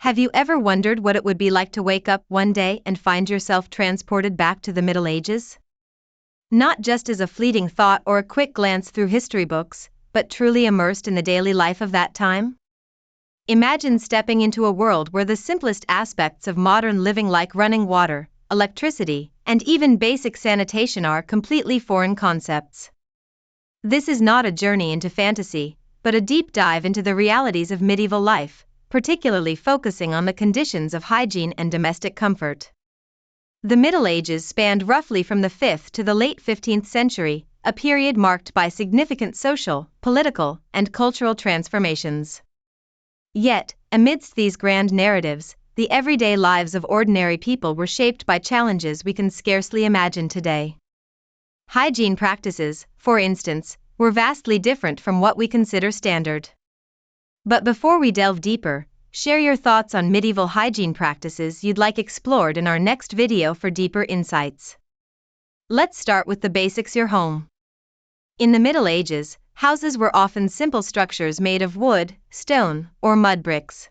Have you ever wondered what it would be like to wake up one day and find yourself transported back to the Middle Ages? Not just as a fleeting thought or a quick glance through history books, but truly immersed in the daily life of that time? Imagine stepping into a world where the simplest aspects of modern living, like running water, electricity, and even basic sanitation, are completely foreign concepts. This is not a journey into fantasy, but a deep dive into the realities of medieval life, particularly focusing on the conditions of hygiene and domestic comfort. The Middle Ages spanned roughly from the 5th to the late 15th century, a period marked by significant social, political, and cultural transformations. Yet, amidst these grand narratives, the everyday lives of ordinary people were shaped by challenges we can scarcely imagine today. Hygiene practices, for instance, were vastly different from what we consider standard. But before we delve deeper, share your thoughts on medieval hygiene practices you'd like explored in our next video for deeper insights. Let's start with the basics: your home. In the Middle Ages, houses were often simple structures made of wood, stone, or mud bricks.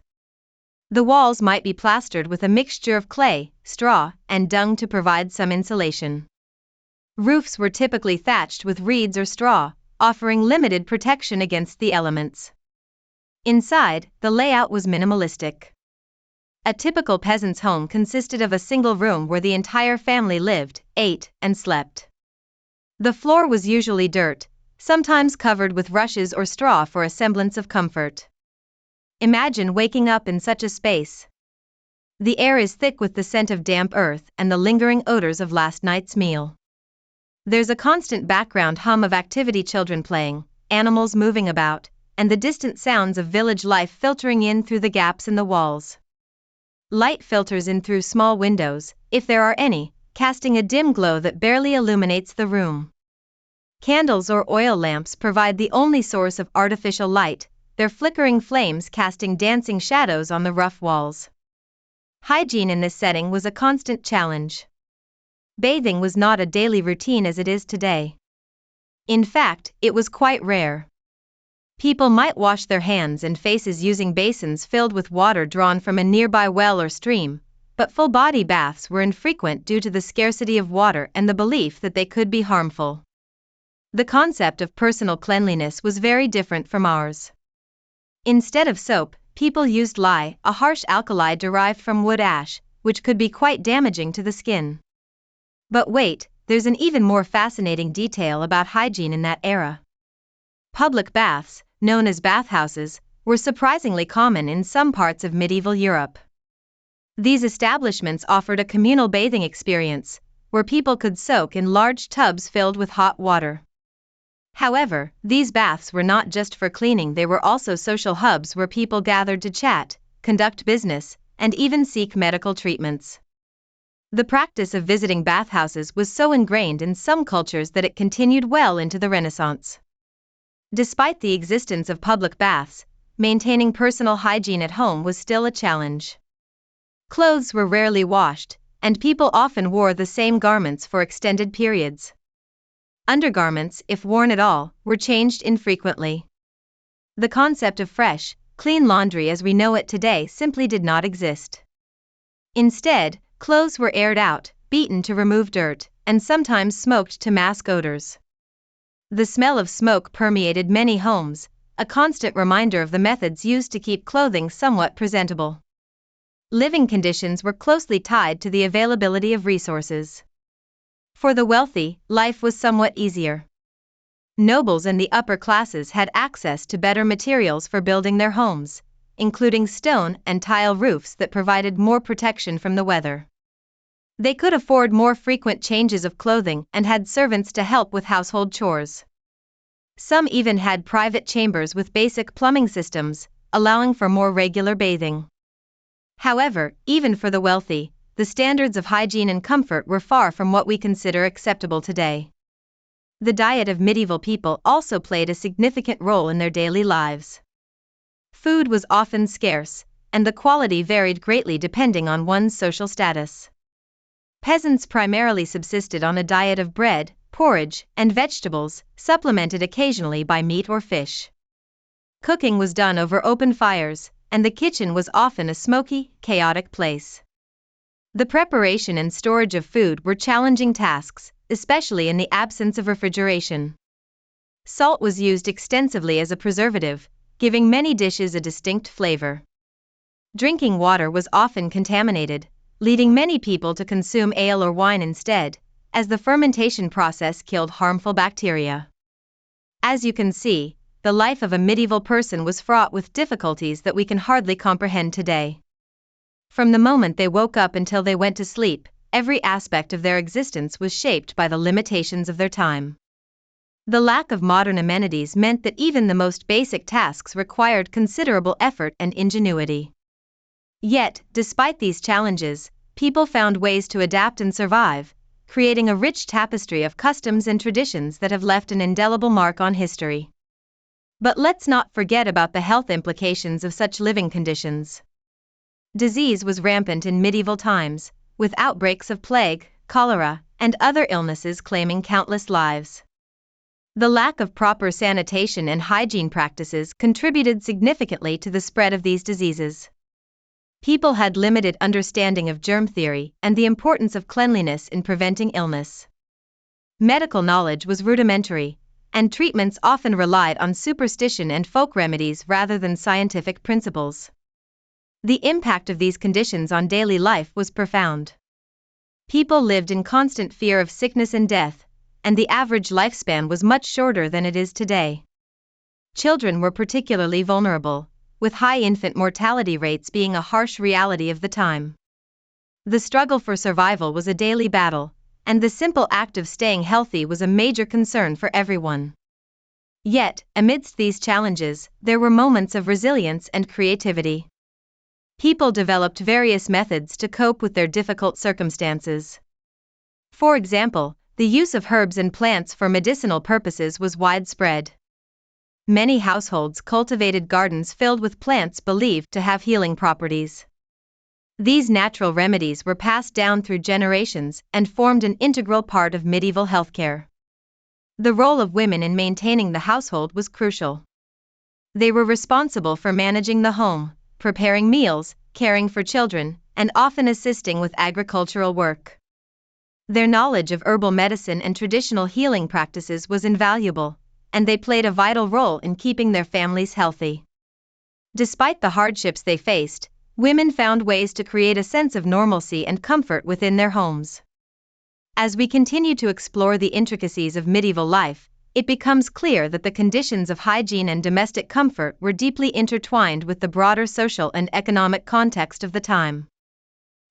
The walls might be plastered with a mixture of clay, straw, and dung to provide some insulation. Roofs were typically thatched with reeds or straw, offering limited protection against the elements. Inside, the layout was minimalistic. A typical peasant's home consisted of a single room where the entire family lived, ate, and slept. The floor was usually dirt, sometimes covered with rushes or straw for a semblance of comfort. Imagine waking up in such a space. The air is thick with the scent of damp earth and the lingering odors of last night's meal. There's a constant background hum of activity: children playing, animals moving about, and the distant sounds of village life filtering in through the gaps in the walls. Light filters in through small windows, if there are any, casting a dim glow that barely illuminates the room. Candles or oil lamps provide the only source of artificial light, their flickering flames casting dancing shadows on the rough walls. Hygiene in this setting was a constant challenge. Bathing was not a daily routine as it is today. In fact, it was quite rare. People might wash their hands and faces using basins filled with water drawn from a nearby well or stream, but full-body baths were infrequent due to the scarcity of water and the belief that they could be harmful. The concept of personal cleanliness was very different from ours. Instead of soap, people used lye, a harsh alkali derived from wood ash, which could be quite damaging to the skin. But wait, there's an even more fascinating detail about hygiene in that era. Public baths, known as bathhouses, were surprisingly common in some parts of medieval Europe. These establishments offered a communal bathing experience, where people could soak in large tubs filled with hot water. However, these baths were not just for cleaning, they were also social hubs where people gathered to chat, conduct business, and even seek medical treatments. The practice of visiting bathhouses was so ingrained in some cultures that it continued well into the Renaissance. Despite the existence of public baths, maintaining personal hygiene at home was still a challenge. Clothes were rarely washed, and people often wore the same garments for extended periods. Undergarments, if worn at all, were changed infrequently. The concept of fresh, clean laundry as we know it today simply did not exist. Instead, clothes were aired out, beaten to remove dirt, and sometimes smoked to mask odors. The smell of smoke permeated many homes, a constant reminder of the methods used to keep clothing somewhat presentable. Living conditions were closely tied to the availability of resources. For the wealthy, life was somewhat easier. Nobles and the upper classes had access to better materials for building their homes, including stone and tile roofs that provided more protection from the weather. They could afford more frequent changes of clothing and had servants to help with household chores. Some even had private chambers with basic plumbing systems, allowing for more regular bathing. However, even for the wealthy, the standards of hygiene and comfort were far from what we consider acceptable today. The diet of medieval people also played a significant role in their daily lives. Food was often scarce, and the quality varied greatly depending on one's social status. Peasants primarily subsisted on a diet of bread, porridge, and vegetables, supplemented occasionally by meat or fish. Cooking was done over open fires, and the kitchen was often a smoky, chaotic place. The preparation and storage of food were challenging tasks, especially in the absence of refrigeration. Salt was used extensively as a preservative, giving many dishes a distinct flavor. Drinking water was often contaminated, leading many people to consume ale or wine instead, as the fermentation process killed harmful bacteria. As you can see, the life of a medieval person was fraught with difficulties that we can hardly comprehend today. From the moment they woke up until they went to sleep, every aspect of their existence was shaped by the limitations of their time. The lack of modern amenities meant that even the most basic tasks required considerable effort and ingenuity. Yet, despite these challenges, people found ways to adapt and survive, creating a rich tapestry of customs and traditions that have left an indelible mark on history. But let's not forget about the health implications of such living conditions. Disease was rampant in medieval times, with outbreaks of plague, cholera, and other illnesses claiming countless lives. The lack of proper sanitation and hygiene practices contributed significantly to the spread of these diseases. People had limited understanding of germ theory and the importance of cleanliness in preventing illness. Medical knowledge was rudimentary, and treatments often relied on superstition and folk remedies rather than scientific principles. The impact of these conditions on daily life was profound. People lived in constant fear of sickness and death, and the average lifespan was much shorter than it is today. Children were particularly vulnerable, with high infant mortality rates being a harsh reality of the time. The struggle for survival was a daily battle, and the simple act of staying healthy was a major concern for everyone. Yet, amidst these challenges, there were moments of resilience and creativity. People developed various methods to cope with their difficult circumstances. For example, the use of herbs and plants for medicinal purposes was widespread. Many households cultivated gardens filled with plants believed to have healing properties. These natural remedies were passed down through generations and formed an integral part of medieval healthcare. The role of women in maintaining the household was crucial. They were responsible for managing the home, preparing meals, caring for children, and often assisting with agricultural work. Their knowledge of herbal medicine and traditional healing practices was invaluable, and they played a vital role in keeping their families healthy. Despite the hardships they faced, women found ways to create a sense of normalcy and comfort within their homes. As we continue to explore the intricacies of medieval life, it becomes clear that the conditions of hygiene and domestic comfort were deeply intertwined with the broader social and economic context of the time.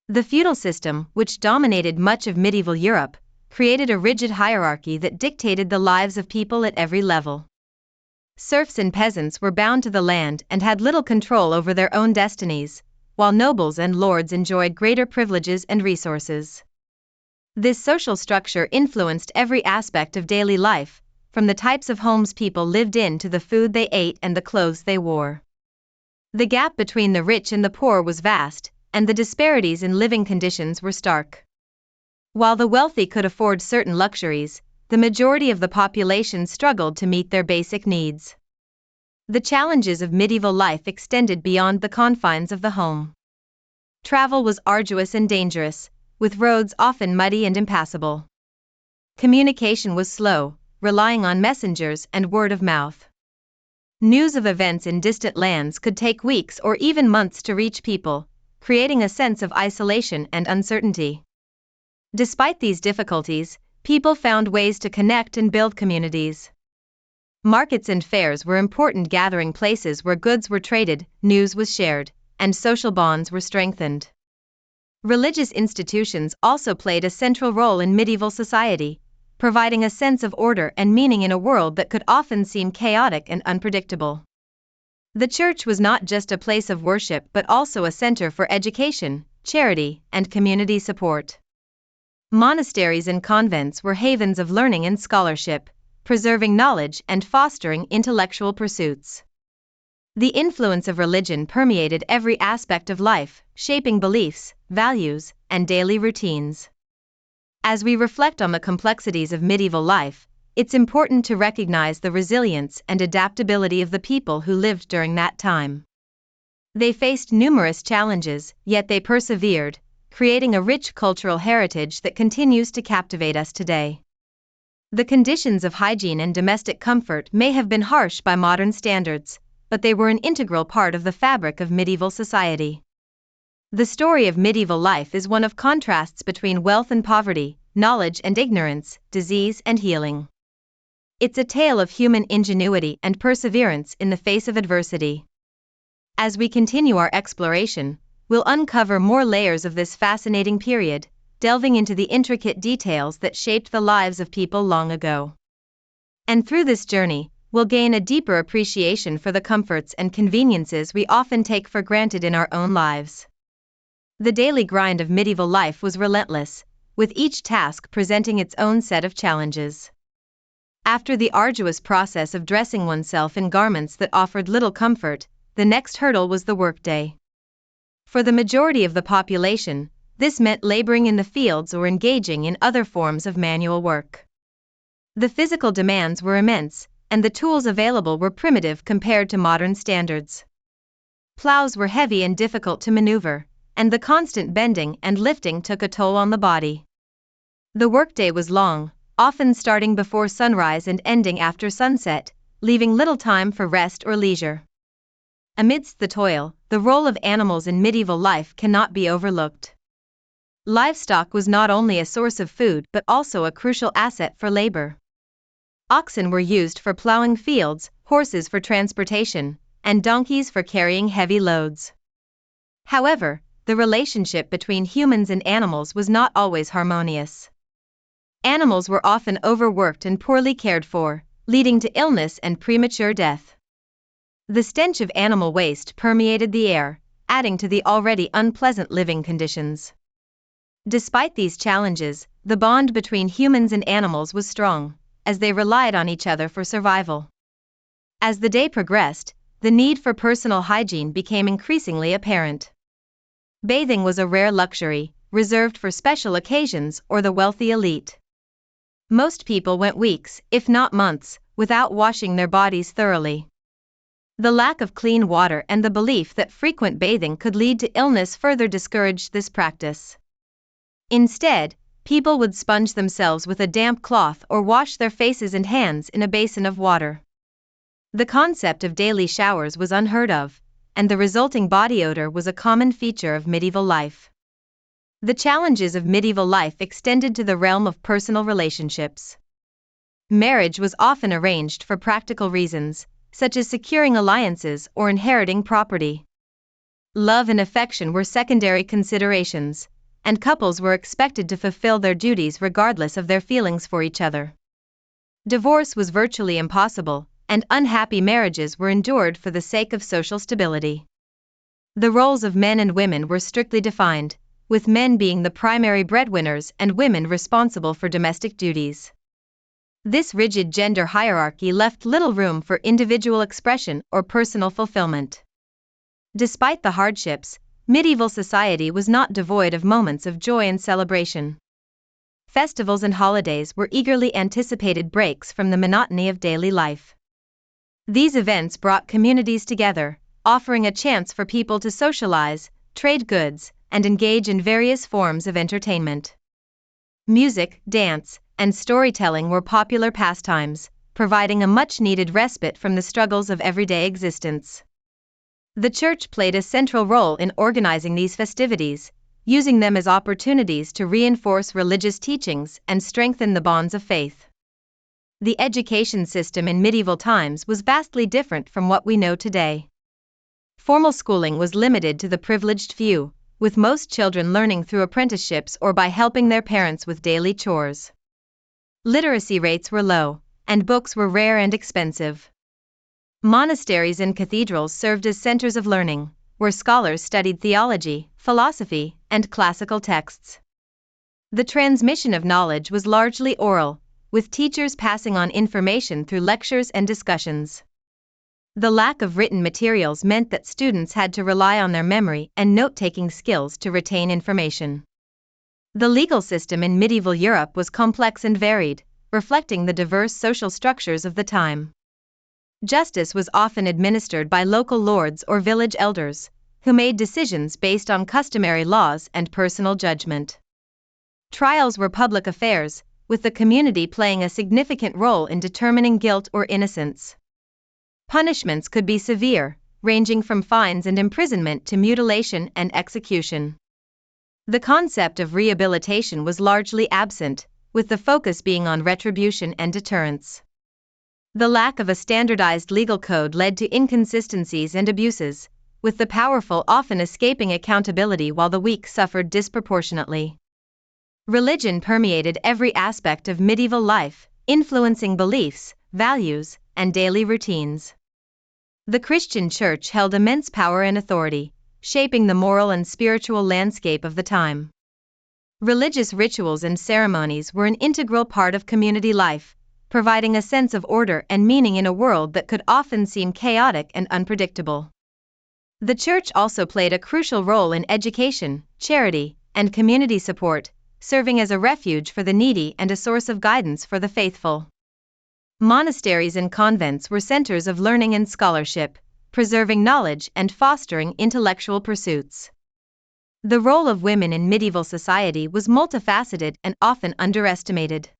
The feudal system, which dominated much of medieval Europe, created a rigid hierarchy that dictated the lives of people at every level. Serfs and peasants were bound to the land and had little control over their own destinies, while nobles and lords enjoyed greater privileges and resources. This social structure influenced every aspect of daily life, from the types of homes people lived in to the food they ate and the clothes they wore. The gap between the rich and the poor was vast, and the disparities in living conditions were stark. While the wealthy could afford certain luxuries, the majority of the population struggled to meet their basic needs. The challenges of medieval life extended beyond the confines of the home. Travel was arduous and dangerous, with roads often muddy and impassable. Communication was slow, relying on messengers and word of mouth. News of events in distant lands could take weeks or even months to reach people, creating a sense of isolation and uncertainty. Despite these difficulties, people found ways to connect and build communities. Markets and fairs were important gathering places where goods were traded, news was shared, and social bonds were strengthened. Religious institutions also played a central role in medieval society, providing a sense of order and meaning in a world that could often seem chaotic and unpredictable. The church was not just a place of worship but also a center for education, charity, and community support. Monasteries and convents were havens of learning and scholarship, preserving knowledge and fostering intellectual pursuits. The influence of religion permeated every aspect of life, shaping beliefs, values, and daily routines. As we reflect on the complexities of medieval life, it's important to recognize the resilience and adaptability of the people who lived during that time. They faced numerous challenges, yet they persevered, creating a rich cultural heritage that continues to captivate us today. The conditions of hygiene and domestic comfort may have been harsh by modern standards, but they were an integral part of the fabric of medieval society. The story of medieval life is one of contrasts between wealth and poverty, knowledge and ignorance, disease and healing. It's a tale of human ingenuity and perseverance in the face of adversity. As we continue our exploration, we'll uncover more layers of this fascinating period, delving into the intricate details that shaped the lives of people long ago. And through this journey, we'll gain a deeper appreciation for the comforts and conveniences we often take for granted in our own lives. The daily grind of medieval life was relentless, with each task presenting its own set of challenges. After the arduous process of dressing oneself in garments that offered little comfort, the next hurdle was the workday. For the majority of the population, this meant laboring in the fields or engaging in other forms of manual work. The physical demands were immense, and the tools available were primitive compared to modern standards. Plows were heavy and difficult to maneuver, and the constant bending and lifting took a toll on the body. The workday was long, often starting before sunrise and ending after sunset, leaving little time for rest or leisure. Amidst the toil, the role of animals in medieval life cannot be overlooked. Livestock was not only a source of food but also a crucial asset for labor. Oxen were used for plowing fields, horses for transportation, and donkeys for carrying heavy loads. However, the relationship between humans and animals was not always harmonious. Animals were often overworked and poorly cared for, leading to illness and premature death. The stench of animal waste permeated the air, adding to the already unpleasant living conditions. Despite these challenges, the bond between humans and animals was strong, as they relied on each other for survival. As the day progressed, the need for personal hygiene became increasingly apparent. Bathing was a rare luxury, reserved for special occasions or the wealthy elite. Most people went weeks, if not months, without washing their bodies thoroughly. The lack of clean water and the belief that frequent bathing could lead to illness further discouraged this practice. Instead, people would sponge themselves with a damp cloth or wash their faces and hands in a basin of water. The concept of daily showers was unheard of, and the resulting body odor was a common feature of medieval life. The challenges of medieval life extended to the realm of personal relationships. Marriage was often arranged for practical reasons, such as securing alliances or inheriting property. Love and affection were secondary considerations, and couples were expected to fulfill their duties regardless of their feelings for each other. Divorce was virtually impossible, and unhappy marriages were endured for the sake of social stability. The roles of men and women were strictly defined, with men being the primary breadwinners and women responsible for domestic duties. This rigid gender hierarchy left little room for individual expression or personal fulfillment. Despite the hardships, medieval society was not devoid of moments of joy and celebration. Festivals and holidays were eagerly anticipated breaks from the monotony of daily life. These events brought communities together, offering a chance for people to socialize, trade goods, and engage in various forms of entertainment. Music, dance, and storytelling were popular pastimes, providing a much-needed respite from the struggles of everyday existence. The church played a central role in organizing these festivities, using them as opportunities to reinforce religious teachings and strengthen the bonds of faith. The education system in medieval times was vastly different from what we know today. Formal schooling was limited to the privileged few, with most children learning through apprenticeships or by helping their parents with daily chores. Literacy rates were low, and books were rare and expensive. Monasteries and cathedrals served as centers of learning, where scholars studied theology, philosophy, and classical texts. The transmission of knowledge was largely oral, with teachers passing on information through lectures and discussions. The lack of written materials meant that students had to rely on their memory and note-taking skills to retain information. The legal system in medieval Europe was complex and varied, reflecting the diverse social structures of the time. Justice was often administered by local lords or village elders, who made decisions based on customary laws and personal judgment. Trials were public affairs, with the community playing a significant role in determining guilt or innocence. Punishments could be severe, ranging from fines and imprisonment to mutilation and execution. The concept of rehabilitation was largely absent, with the focus being on retribution and deterrence. The lack of a standardized legal code led to inconsistencies and abuses, with the powerful often escaping accountability while the weak suffered disproportionately. Religion permeated every aspect of medieval life, influencing beliefs, values, and daily routines. The Christian Church held immense power and authority, shaping the moral and spiritual landscape of the time. Religious rituals and ceremonies were an integral part of community life, providing a sense of order and meaning in a world that could often seem chaotic and unpredictable. The Church also played a crucial role in education, charity, and community support, serving as a refuge for the needy and a source of guidance for the faithful. Monasteries and convents were centers of learning and scholarship, preserving knowledge and fostering intellectual pursuits. The role of women in medieval society was multifaceted and often underestimated.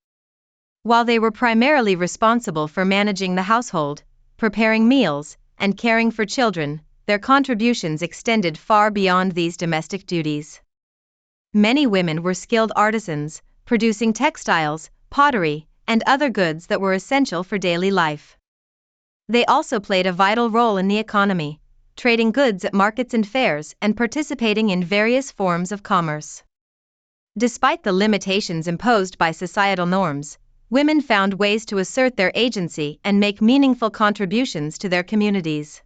While they were primarily responsible for managing the household, preparing meals, and caring for children, their contributions extended far beyond these domestic duties. Many women were skilled artisans, producing textiles, pottery, and other goods that were essential for daily life. They also played a vital role in the economy, trading goods at markets and fairs and participating in various forms of commerce. Despite the limitations imposed by societal norms, women found ways to assert their agency and make meaningful contributions to their communities.